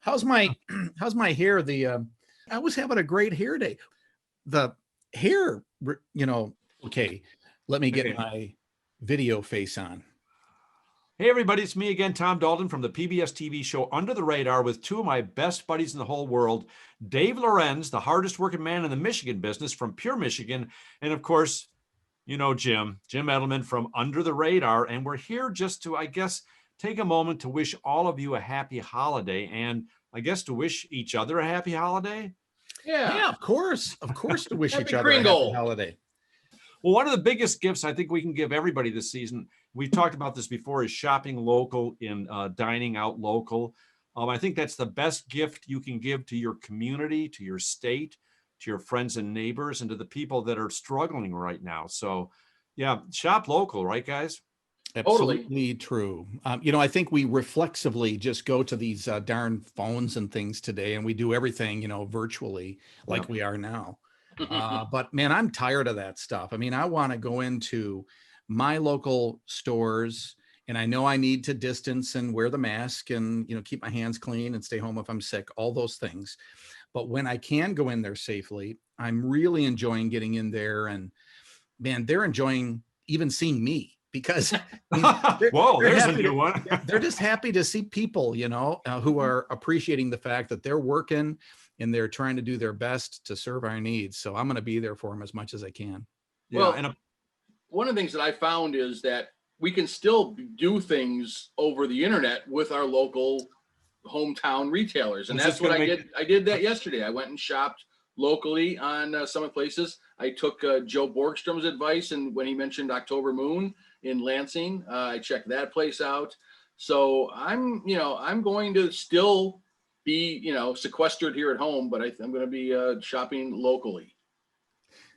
How's my how's my hair? I was having a great hair day. The hair, okay, let me get my video face on. Hey, everybody, it's me again, Tom Dalton from the PBS TV show Under the Radar with two of my best buddies in the whole world, Dave Lorenz, the hardest working man in the Michigan business from Pure Michigan, and of course, Jim Edelman from Under the Radar. And we're here just to, I guess, take a moment to wish all of you a happy holiday and I guess to wish each other a happy holiday. Yeah, of course to wish each other a happy holiday. Well, one of the biggest gifts I think we can give everybody this season, we've talked about this before, is shopping local and dining out local. I think that's the best gift you can give to your community, to your state, to your friends and neighbors, and to the people that are struggling right now. So, yeah, shop local, right, guys? Absolutely true. I think we reflexively just go to these darn phones and things today, and we do everything, virtually like we are now. But man, I'm tired of that stuff. I mean, I want to go into my local stores, and I know I need to distance and wear the mask and, keep my hands clean and stay home if I'm sick, all those things. But when I can go in there safely, I'm really enjoying getting in there, and man, they're enjoying even seeing me because there's a new one. They're just happy to see people, who are appreciating the fact that they're working and they're trying to do their best to serve our needs. So I'm going to be there for them as much as I can. Well, and one of the things that I found is that we can still do things over the internet with our local hometown retailers. And that's what I did. I did that yesterday. I went and shopped locally on some of the places. I took Joe Borgstrom's advice, and when he mentioned October Moon in Lansing, I checked that place out. So I'm going to still be, sequestered here at home, but I'm going to be shopping locally.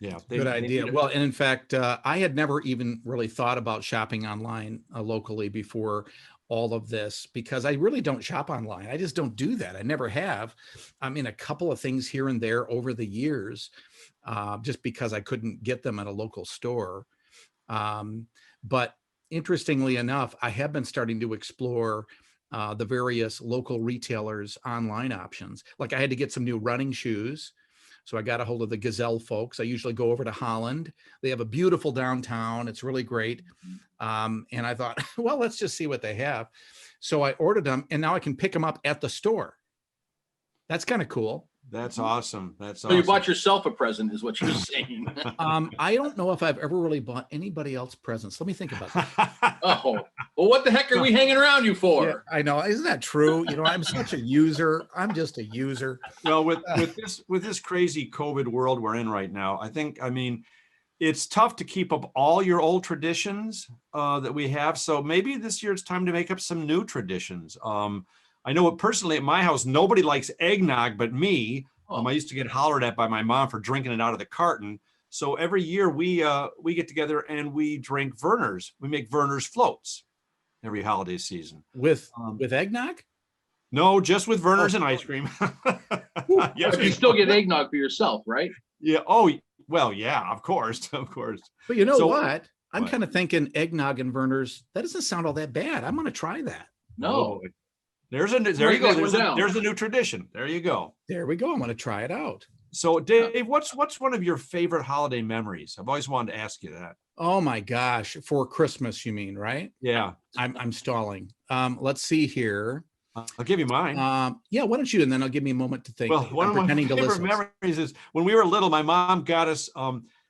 Yeah, good idea. Well, and in fact, I had never even really thought about shopping online locally before all of this, because I really don't shop online. I just don't do that. I never have. I mean, a couple of things here and there over the years, just because I couldn't get them at a local store. But interestingly enough, I have been starting to explore the various local retailers' online options. Like I had to get some new running shoes. So I got a hold of the Gazelle folks. I usually go over to Holland. They have a beautiful downtown. It's really great. And I thought, well, let's just see what they have. So I ordered them, and now I can pick them up at the store. That's kind of cool. That's awesome. So you bought yourself a present, is what you're saying. I don't know if I've ever really bought anybody else presents. Let me think about that. Oh, well, what the heck are we hanging around you for? Yeah, I know. Isn't that true? I'm such a user. I'm just a user. Well, with this crazy COVID world we're in right now, it's tough to keep up all your old traditions that we have. So maybe this year it's time to make up some new traditions. I know personally at my house, nobody likes eggnog but me. I used to get hollered at by my mom for drinking it out of the carton. So every year we get together and we drink Verner's. We make Verner's floats every holiday season. With eggnog? No, just with Verner's and ice cream. Yes, you still get eggnog for yourself, right? Yeah. Oh, well, yeah, of course. But what? I'm kind of thinking eggnog and Verner's. That doesn't sound all that bad. I'm going to try that. No. There you go. There's a new tradition. There you go. There we go. I'm going to try it out. So, Dave, what's one of your favorite holiday memories? I've always wanted to ask you that. Oh my gosh, for Christmas, you mean, right? Yeah. I'm stalling. Let's see here. I'll give you mine. Yeah, why don't you? And then I'll give me a moment to think. Well, one of my favorite memories is when we were little. My mom got us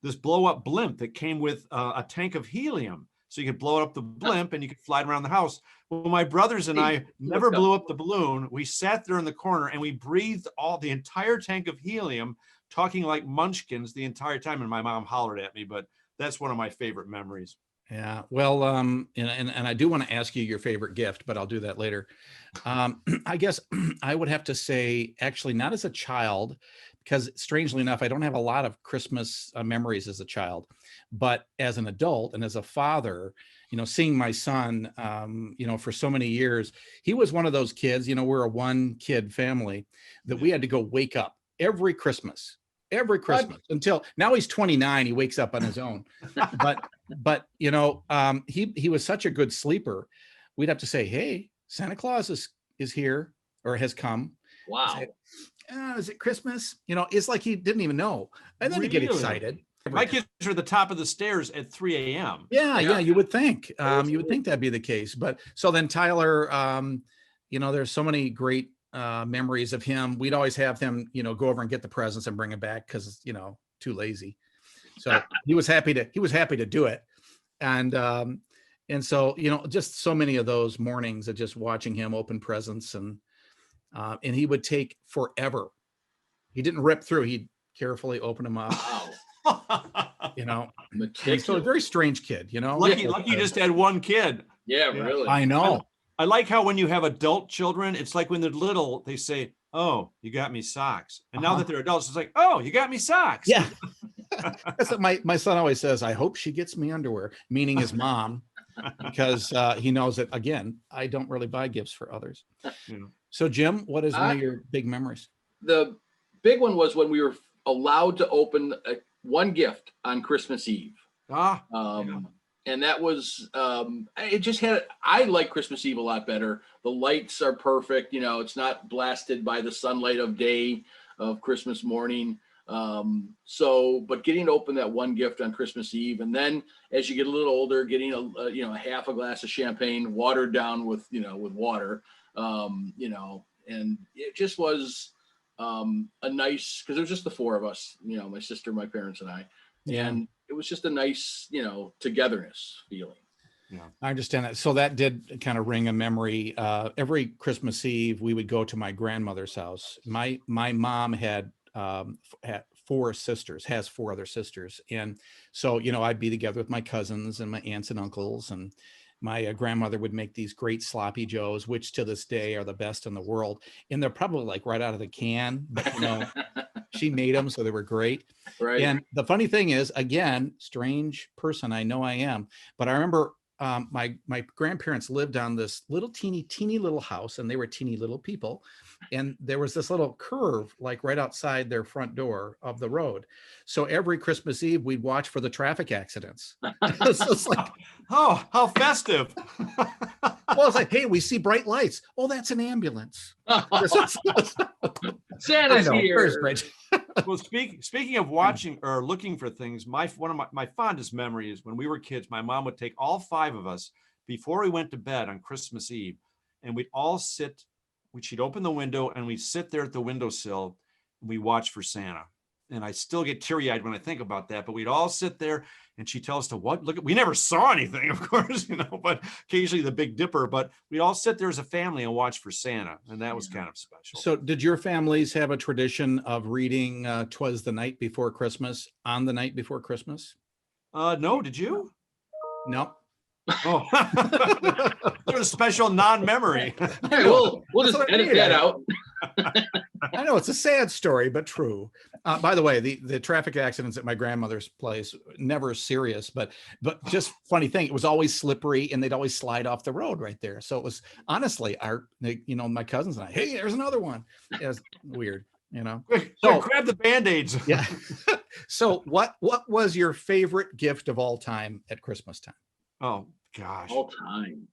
this blow-up blimp that came with a tank of helium, so you could blow up the blimp and you could fly it around the house. Well, my brothers and I never blew up the balloon. We sat there in the corner and we breathed the entire tank of helium, talking like munchkins the entire time. And my mom hollered at me, but that's one of my favorite memories. Yeah. Well, and I do want to ask you your favorite gift, but I'll do that later. I guess I would have to say, actually, not as a child, because strangely enough, I don't have a lot of Christmas memories as a child, but as an adult and as a father, seeing my son, for so many years, he was one of those kids, we're a one kid family that we had to go wake up every Christmas until now. He's 29. He wakes up on his own, but he was such a good sleeper. We'd have to say, hey, Santa Claus is here or has come. Wow. Say, is it Christmas? You know, it's like he didn't even know. And then you get Really? excited. My kids are at the top of the stairs at 3 a.m. Yeah, Yeah. you would think. Totally. You would think that'd be the case. But so then Tyler, you know, there's so many great memories of him. We'd always have him, you know, go over and get the presents and bring them back because, you know, too lazy. So he was happy to do it. And so, you know, just so many of those mornings of just watching him open presents and he would take forever. He didn't rip through. He'd carefully open them up, Wow. you know. And so a Meticulous. very strange kid, you know. Lucky But, you just had one kid. Yeah, Yeah. really. I know. I like how when you have adult children, it's like when they're little, they say, "Oh, you got me socks." And now Uh-huh. that they're adults, it's like, "Oh, you got me socks." Yeah. That's what my son always says. I hope she gets me underwear, meaning his mom, because he knows that, again, I don't really buy gifts for others. Yeah. So, Jim, what is one of your big memories? The big one was when we were allowed to open one gift on Christmas Eve. Ah, And that was, it just had, I like Christmas Eve a lot better. The lights are perfect. You know, it's not blasted by the sunlight of day of Christmas morning. But getting to open that one gift on Christmas Eve, and then as you get a little older, getting a half a glass of champagne watered down with water, and it just was a nice, because it was just the four of us, my sister, my parents, and I, and it was just a nice, togetherness feeling. Yeah, I understand that. So that did kind of ring a memory. Every Christmas Eve, we would go to my grandmother's house. My mom had four sisters, has four other sisters. And so, I'd be together with my cousins and my aunts and uncles, and my grandmother would make these great sloppy joes, which to this day are the best in the world. And they're probably like right out of the can, but she made them, so they were great. Right. And the funny thing is, again, strange person, I know I am, but I remember my grandparents lived on this little teeny little house, and they were teeny little people. And there was this little curve, like right outside their front door of the road. So every Christmas Eve, we'd watch for the traffic accidents. It's just like, oh, how festive. well, it's like, hey, we see bright lights. Oh, that's an ambulance. Santa's here. Well, speaking of watching or looking for things, one of my fondest memories when we were kids, my mom would take all five of us before we went to bed on Christmas Eve, and we'd all sit. She'd open the window, and we'd sit there at the windowsill, and we watch for Santa. And I still get teary-eyed when I think about that. But we'd all sit there, and she'd tell us to we never saw anything, of course, but occasionally the Big Dipper. But we'd all sit there as a family and watch for Santa, and that was kind of special. So, did your families have a tradition of reading "'Twas the Night Before Christmas" on the night before Christmas? No, did you? No. Oh, there's a special non-memory. Hey, we'll just edit that out. I know it's a sad story, but true. By the way, the traffic accidents at my grandmother's place, never serious, but just funny thing. It was always slippery, and they'd always slide off the road right there. So it was honestly my cousins and I. Hey, there's another one. It was weird, Quick, So grab the Band-Aids. Yeah. So what was your favorite gift of all time at Christmas time? Oh gosh, All time.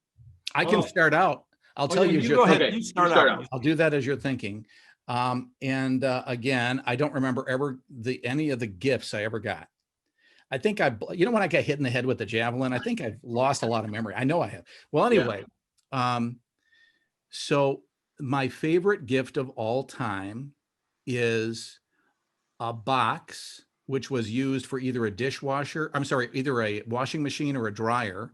I can start out. I'll tell you. You go ahead. You start out. I'll do that as you're thinking. Again, I don't remember any of the gifts I ever got. I think when I got hit in the head with the javelin, I think I've lost a lot of memory. I know I have. Well, anyway, so my favorite gift of all time is a box which was used for either either a washing machine or a dryer.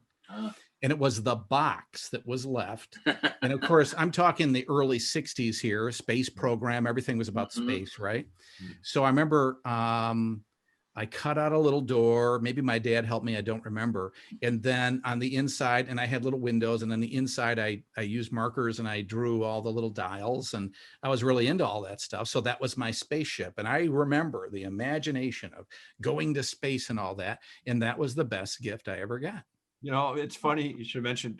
And it was the box that was left. And of course, I'm talking the early 60s here, space program, everything was about space, right? So I remember I cut out a little door. Maybe my dad helped me, I don't remember. And then on the inside, and I had little windows, and on the inside, I used markers and I drew all the little dials, and I was really into all that stuff. So that was my spaceship. And I remember the imagination of going to space and all that. And that was the best gift I ever got. It's funny you should mention,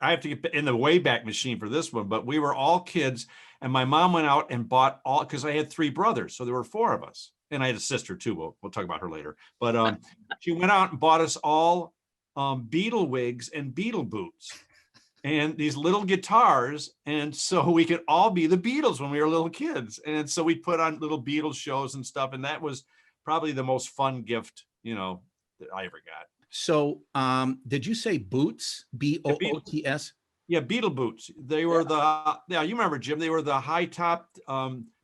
I have to get in the Wayback Machine for this one, but we were all kids, and my mom went out and bought because I had three brothers, so there were four of us, and I had a sister too. We'll talk about her later. But she went out and bought us all Beetle wigs and Beetle boots, and these little guitars. And so we could all be the Beatles when we were little kids. And so we put on little Beatles shows and stuff. And that was probably the most fun gift, that I ever got. So, did you say boots? Boots? Yeah, Beetle boots. They were you remember, Jim, they were the high topped,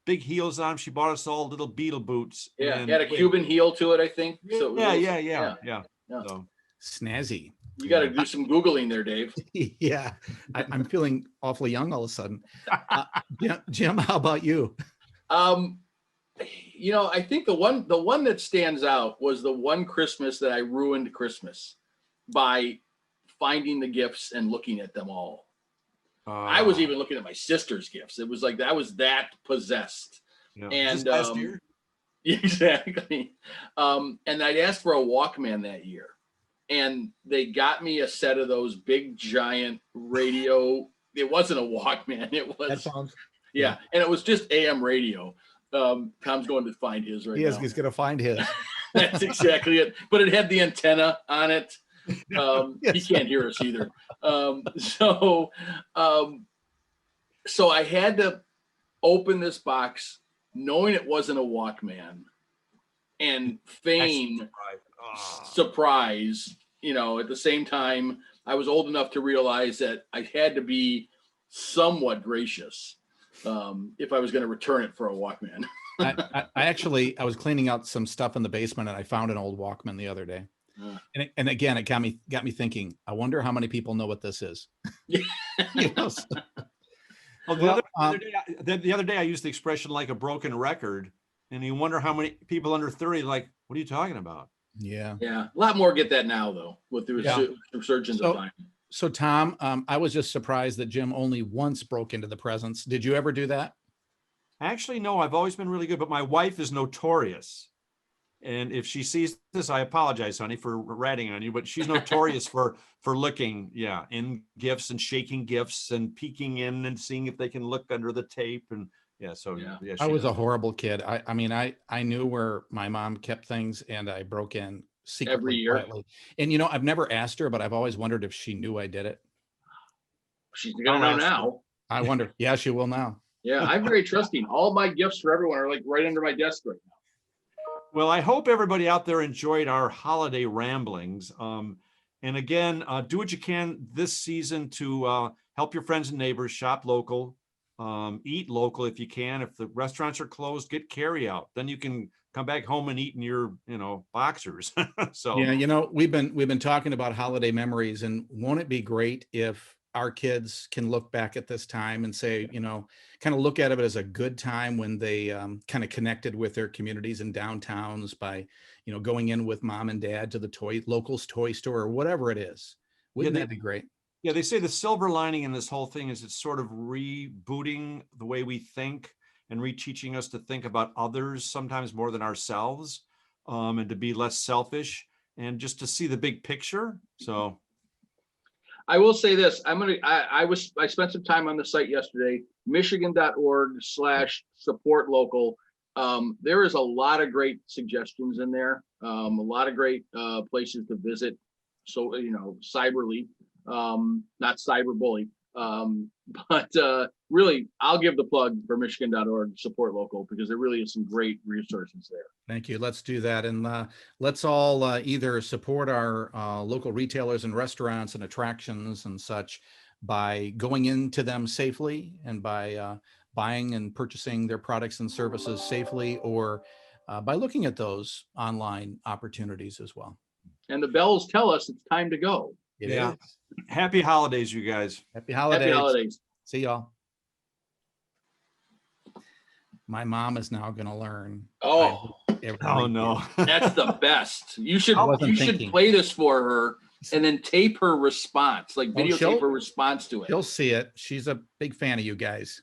big heels on 'em. She bought us all little Beetle boots. Yeah, and it had a Cuban heel to it, I think. So yeah. So Snazzy. you got to do some Googling there, Dave. Yeah, I'm feeling awfully young all of a sudden. Jim, how about you? I think the one that stands out was the one Christmas that I ruined Christmas by finding the gifts and looking at them all. I was even looking at my sister's gifts. It was like I was that possessed. Yeah. And last year? Exactly. And I'd asked for a Walkman that year, and they got me a set of those big giant radio. It wasn't a Walkman. It was Headphones. Yeah, and it was just AM radio. Tom's going to find his right now. He's going to find his. That's exactly it. But it had the antenna on it. Yes. He can't hear us either. So I had to open this box knowing it wasn't a Walkman and feign surprise. At the same time, I was old enough to realize that I had to be somewhat gracious if I was going to return it for a Walkman. I was cleaning out some stuff in the basement, and I found an old Walkman the other day. And again, it got me thinking, I wonder how many people know what this is. The other day I used the expression like a broken record, and you wonder how many people under 30 like, what are you talking about? Yeah. A lot more get that now though, with the resurgence of time. So Tom, I was just surprised that Jim only once broke into the presents. Did you ever do that? Actually, no, I've always been really good, but my wife is notorious. And if she sees this, I apologize, honey, for ratting on you, but she's notorious for looking, in gifts and shaking gifts and peeking in and seeing if they can look under the tape. And I was a horrible kid. I knew where my mom kept things, and I broke in secretly every year. Quietly. And I've never asked her, but I've always wondered if she knew I did it. She's gonna know now. I wonder. Yeah, she will now. Yeah, I'm very trusting. All my gifts for everyone are like right under my desk right now. Well, I hope everybody out there enjoyed our holiday ramblings. And again, do what you can this season to help your friends and neighbors, shop local, eat local if you can. If the restaurants are closed, get carry out. Then you can come back home and eat in your, boxers. So yeah, we've been talking about holiday memories, and won't it be great if our kids can look back at this time and say, kind of look at it as a good time when they kind of connected with their communities and downtowns by, going in with mom and dad to the locals toy store or whatever it is. Wouldn't that be great? Yeah, they say the silver lining in this whole thing is it's sort of rebooting the way we think and reteaching us to think about others sometimes more than ourselves, and to be less selfish and just to see the big picture. So I will say this. I spent some time on the site yesterday, michigan.org/support local. There is a lot of great suggestions in there. A lot of great places to visit. So, cyberly, not cyberbully. But really, I'll give the plug for michigan.org support local, because there really is some great resources there. Thank you. Let's do that. And let's all either support our local retailers and restaurants and attractions and such by going into them safely, and by buying and purchasing their products and services safely, or by looking at those online opportunities as well. And the bells tell us it's time to go. It is. Happy holidays, you guys. Happy holidays. Happy holidays. See y'all. My mom is now going to learn. Oh no. That's the best. You should play this for her and then tape her response, like videotape her response to it. She'll see it. She's a big fan of you guys.